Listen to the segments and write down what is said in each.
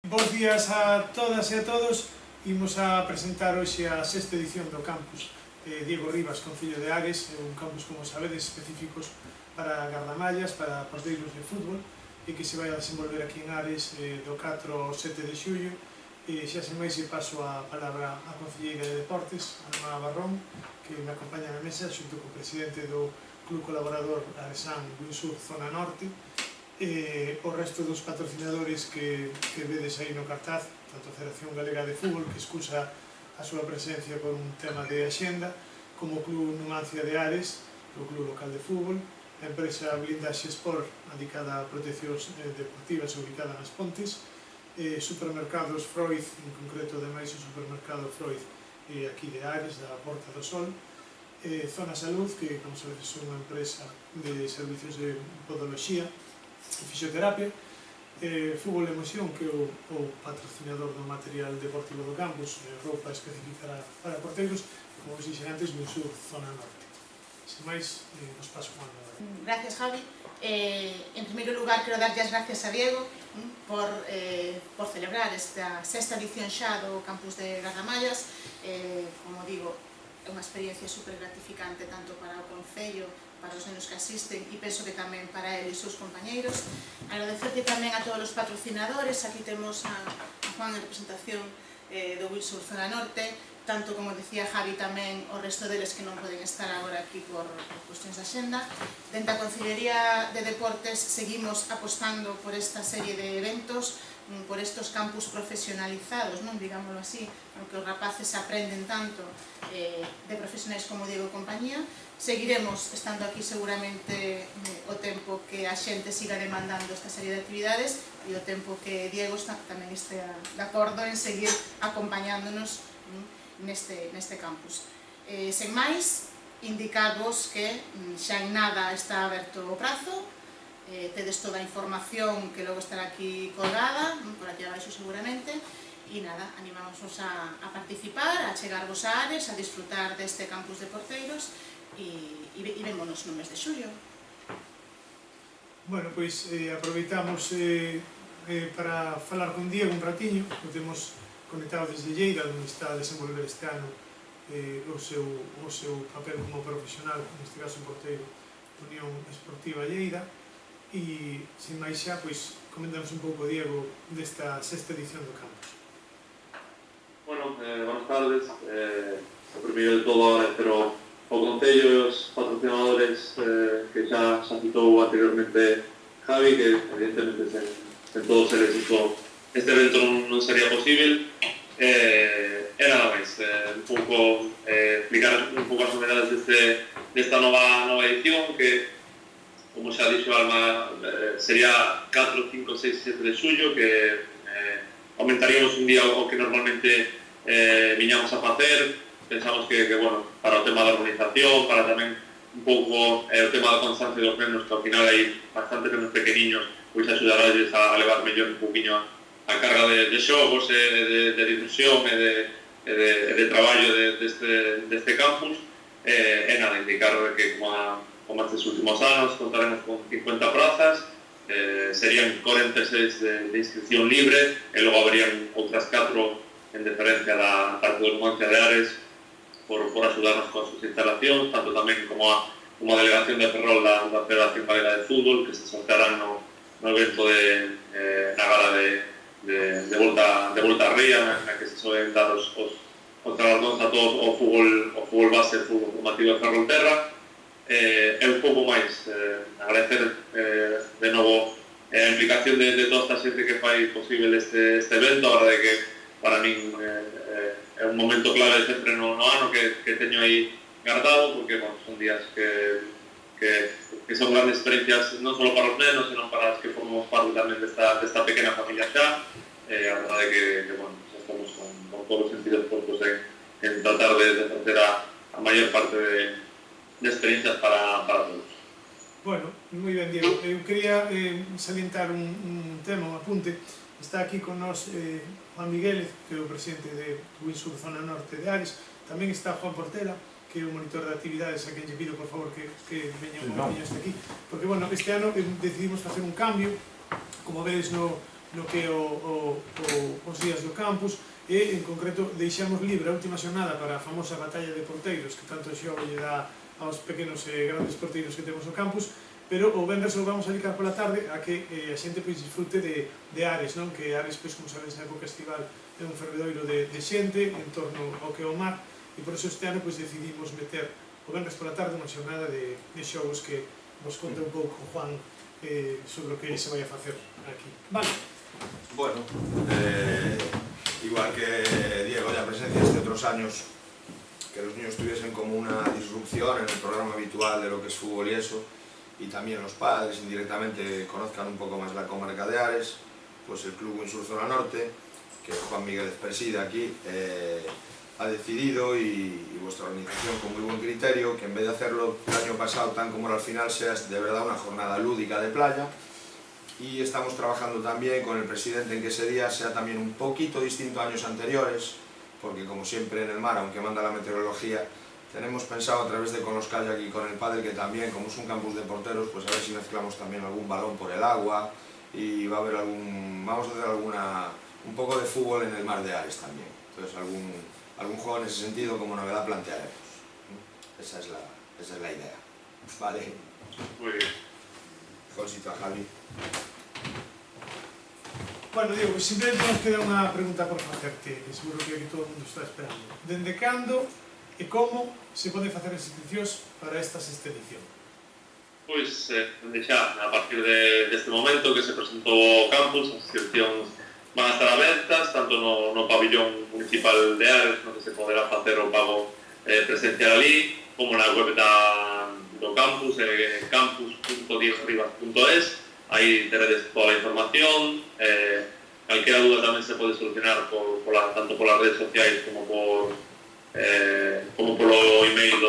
Bos días a todas e a todos. Imos a presentar hoxe a sexta edición do campus Diego Rivas, Concello de Ares, un campus, como sabedes, específicos para gardamallas, para porteiros de fútbol, e que se vai a desenvolver aquí en Ares do 4 ao 7 de xullo. Xa sen máis paso a palabra á concelleira de Deportes, Ana Barrón, que me acompaña na mesa, xunto co presidente do Club Colaborador Aresán Winsur Zona Norte, o resto dos patrocinadores que vedes aí no cartaz, tanto a Federación Galega de Fútbol, que excusa a súa presencia por un tema de axenda, como o Club Numancia de Ares, o Club Local de Fútbol, a empresa Blindaxe Sport, dedicada a proteccións deportivas ubicada nas Pontes, supermercados Freud, en concreto ademais o supermercado Freud aquí de Ares, da Porta do Sol, Zona Salud, que como sabedes é unha empresa de servicios de podoloxía e fisioterapia, Fútbol Emoción, que é o patrocinador do material deportivo do campus, roupa específica para porteiros, e como vos dixen antes, Winsur Zona Norte. Sen máis, os paso con Ana. Gracias, Javi. En primeiro lugar, quero darlle as gracias a Diego por celebrar esta sexta edición xa do campus de Gardamallas. Como digo, é unha experiencia super gratificante tanto para o Concello, para os nenos que asisten e penso que tamén para ele e os seus compañeiros. Agradecerte tamén a todos os patrocinadores. Aquí temos a Juan en representación do Winsur Zona Norte, tanto como decía Javi tamén o resto deles que non poden estar agora aquí por cuestións de axenda. Dentro da Concellería de Deportes seguimos apostando por esta serie de eventos, por estos campus profesionalizados, non digámoslo así, porque os rapaces aprenden tanto de profesionais como Diego e compañía. Seguiremos estando aquí seguramente o tempo que a xente siga demandando esta serie de actividades e o tempo que Diego tamén estea de acordo en seguir acompañándonos neste campus. Sen máis, indicarvos que xa en nada está aberto o prazo, tedes toda a información que logo estará aquí colgada, por aquí abaixo seguramente, e nada, animámosvos a participar, a chegarvos a Ares, a disfrutar deste campus de porteiros e vémonos no mes de xullo. Bueno, pois aproveitamos para falar con Diego un ratiño, que temos conectado desde Lleida, onde está a desenvolver este ano o seu papel como profesional, neste caso porteiro da Unión Esportiva Lleida. E, sin máis xa, pois, coméntanos un pouco, Diego, desta sexta edición do campus. Bueno, buenas tardes. Primeiro de todo, agradecer ao Concello e aos patrocinadores que xa citou anteriormente Javi, que evidentemente sen todos eles este evento non sería posible. E nada máis, un pouco explicar un pouco as novedades desta nova edición, que como xa dixo Alma, sería 4, 5, 6, 7 de xullo, que aumentaríamos un día o que normalmente viñamos a facer. Pensamos que bueno, para o tema da organización, para tamén un pouco o tema da constancia dos nenos, que ao final hai bastante nenos pequeniños, pois axudaralles a levar mellor un pouquinho a carga de xogos, de difusión e de traballo deste campus. E nada, indicar que como estes últimos anos contaremos con 50 plazas, serían 46 de inscripción libre, e logo habrían outras 4 en deferencia da parte do Numancia de Ares por axudarnos con sus instalacións, tanto tamén como a delegación de Ferrol da Federación Galega de Fútbol, que se soltarán no evento na gala de volta a Ría, na que se soen dar os galardóns a todos o fútbol base, o fútbol formativo de Ferrolterra. É un pouco máis agradecer de novo a implicación de toda esta xente que fai posible este evento. A verdade que para min é un momento clave sempre no ano que teño aí guardado, porque son días que son grandes experiencias non só para os nenos, senón para os que formamos parte tamén desta pequena familia xa. A verdade que bueno, xa estamos con todos os sentidos postos en tratar de ofrecer a maior parte de experiencias para todos. Bueno, moi ben, Diego. Eu quería salientar un tema, un apunte. Está aquí con nos Juan Miguel, que é o presidente de Winsur Zona Norte de Ares. Tamén está Juan Portela, que é o monitor de actividades, a quen lle pido, por favor, que veña un poquinho hasta aquí. Porque, bueno, este ano decidimos facer un cambio. Como vedes no no que é os días do campus, e en concreto deixamos libre a última xornada para a famosa batalla de porteiros que tanto xogo lle dá aos pequenos e grandes porteiros que temos no campus, pero o venres o vamos a dedicar pola tarde a que a xente disfrute de Ares, non? Que Ares, como sabedes, na época estival é un fervedoiro de xente en torno ao que é o mar, e por iso este ano decidimos meter o venres pola tarde unha xornada de xogos que vos conta un pouco Juan sobre o que se vai a facer aquí. Vale. Bueno, igual que Diego ya presenciaste otros años que los niños tuviesen como una disrupción en el programa habitual de lo que es fútbol y eso, y también los padres indirectamente conozcan un poco más la comarca de Ares, pues el Club Windsurf Zona Norte, que Juan Miguel preside aquí, ha decidido, y vuestra organización con muy buen criterio, que en vez de hacerlo el año pasado tan como al final, sea de verdad una jornada lúdica de playa. Y estamos trabajando también con el presidente en que ese día sea también un poquito distinto a años anteriores, porque como siempre en el mar, aunque manda la meteorología, tenemos pensado a través de con los kayak y con el pádel que también, como es un campus de porteros, pues a ver si mezclamos también algún balón por el agua, y va a haber vamos a hacer un poco de fútbol en el mar de Ares también. Entonces algún juego en ese sentido como novedad plantearemos. Esa es la idea. Vale. Muy bien. Josito a Javi. Bueno, Diego, pues simplemente nos queda unha pregunta por facerte, que seguro que todo o mundo está esperando. Dende cando e como se pode facer as inscripcións para esta sexta edición? Pois, dende xa, a partir deste momento que se presentou o campus, as inscripcións van a estar abertas, tanto no pabillón municipal de Ares, no que se poderá facer o pago presencial ali, como na web do campus, campus.diegorribas.es. Aí teredes toda a información, calquera duda tamén se pode solucionar tanto polas redes sociais como polo email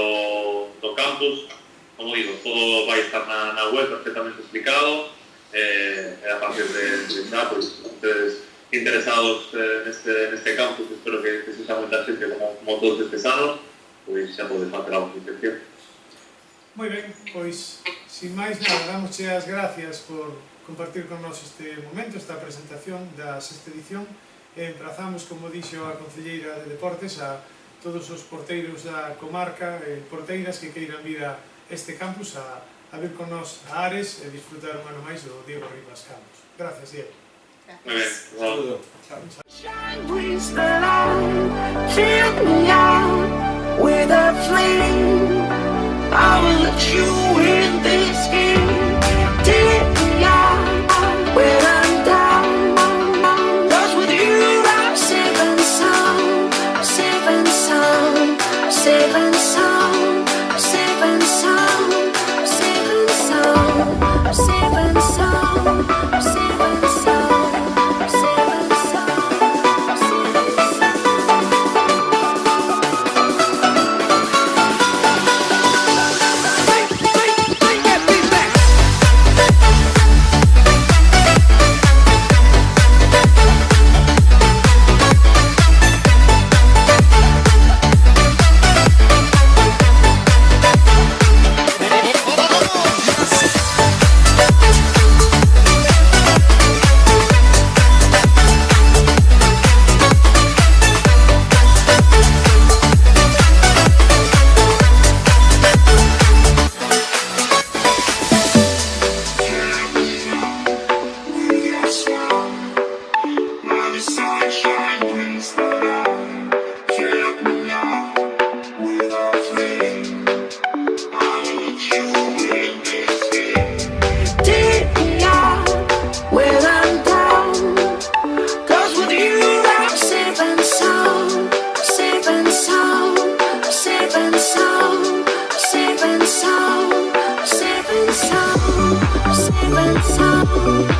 do campus. Como digo, todo vai estar na web perfectamente explicado, e a partir de xa, pois, ustedes interesados neste campus, espero que se xa moita xente como todos estes anos, pois xa podes facer a inscripción. Moi ben, pois, sin máis nada, damosche as gracias por compartir con nós este momento, esta presentación da sexta edición, e emprazamos, como dixo a Concelleira de Deportes, a todos os porteiros da comarca, porteiras que queiran vir a este campus a vir con nós a Ares e disfrutar un ano máis do Diego Rivas Campus. Gracias, Diego. Muy bien, Saludo. I will let you in this game. Take me out when I'm down. 'Cause with you I'm safe and sound. I'm safe and sound. I'm safe and sound. I'm safe and sound. I'm safe and sound. I'm safe and sound. I'm safe and sound. I'm safe and sound. I'm safe and sound. Safe and sound.